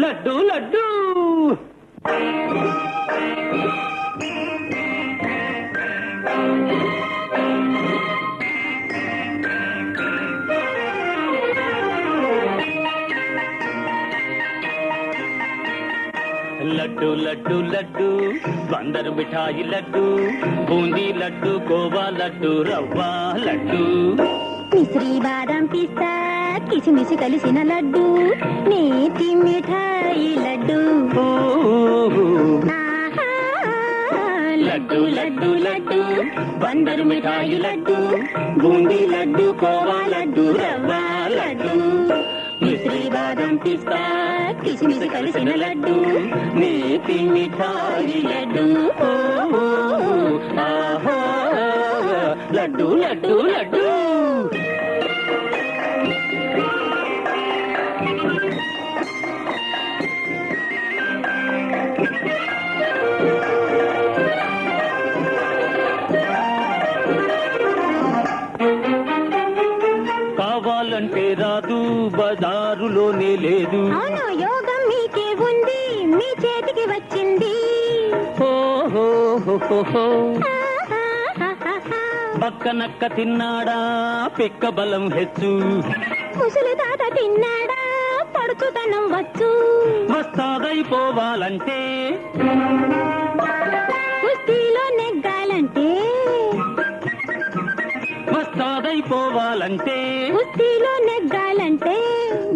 లడ్డు లడ్డు లడ్డు లడ్డు లడ్డు బందరు మిఠాయి లడ్డు బూందీ లడ్డు కోవా లడ్డు రవ్వ లడ్డు మిశ్రీ బాదం పిస్తా కిసిమిసి కలిసిన లడ్డు నేతి మిఠాయి లడ్డు లడ్డు లడ్డు లడ్డు బందరు మిఠాయి లడ్డు బూందీ లడ్డు కోవా లడ్డు రవ్వ లడ్డు మిశ్రీ బాదం పిస్తా కిసిమిసి కలిసిన లడ్డు నేతి మిఠాయి లడ్డు ఆహా లడ్డు లడ్డు లడ్డు కావాలంటే రాదు బజారులోనే లేదు అవును యోగం మీకే ఉంది మీ చేతికి వచ్చింది పక్కనక్క తిన్నాడా పిక్క బలం హెచ్చు ముసలి తాత తిన్నాడా పడుచుతనం వచ్చు వస్తాదైపోవాలంటే కుస్తీలో నెగ్గాలంటే వస్తాదైపోవాలంటే కుస్తీలో నెగ్గాలంటే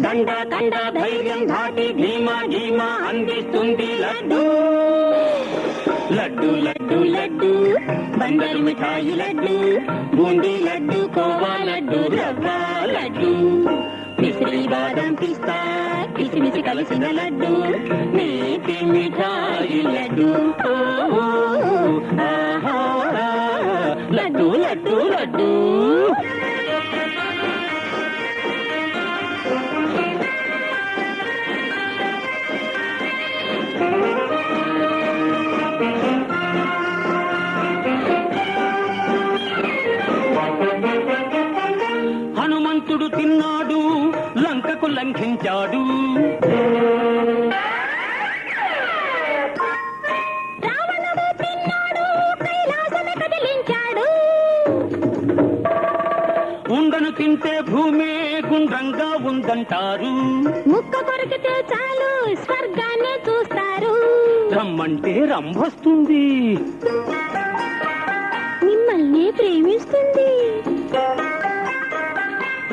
దండ దండ ధైర్యం దాటి ధీమా ధీమా అందిస్తుంది లడ్డు లడ్డు లడ్డు లడ్డు బందరు మిఠాయి లడ్డు బూందీ లడ్డు కోవా లడ్డు రవ్వ లడ్డు మిశ్రీ బాదం పిస్తా కిసిమిసి కలిసిన లడ్డు నేతి మిఠాయి లడ్డు ఆహా లడ్డు లడ్డు లడ్డు హనుమంతుడు తిన్నాడు లంకకు లంఘించాడు రావణుడు తిన్నాడు కైలాసమే కదిలించాడు ఉండను తింటే భూమే గుండ్రంగా ఉందంటారు ముక్క కొరికితే చాలు స్వర్గాన్ని చూస్తారు రమ్మంటే రంభొస్తుంది మిమ్మల్ని ప్రేమిస్తుంది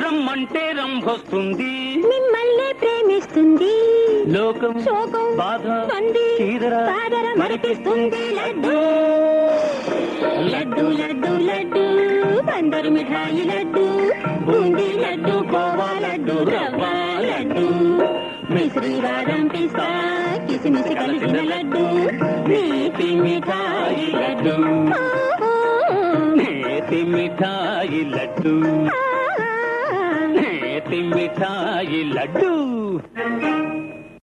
రమ్మంటే రంభొస్తుంది మిమ్మల్ని ప్రేమిస్తుంది లోకం శోకం బాధ బంది చీదర బాదర మరిపిస్తుంది లడ్డు లడ్డు లడ్డు లడ్డు బందరు మిఠాయి లడ్డు బూందీ లడ్డు కోవా లడ్డు రవ్వ లడ్డు మిశ్రీ బాదం పిస్తా కిసిమిసి కలిసిన లడ్డు నేతి మిఠాయి లడ్డు నేతి మిఠాయి లడ్డు నేతి మిఠాయి లడ్డు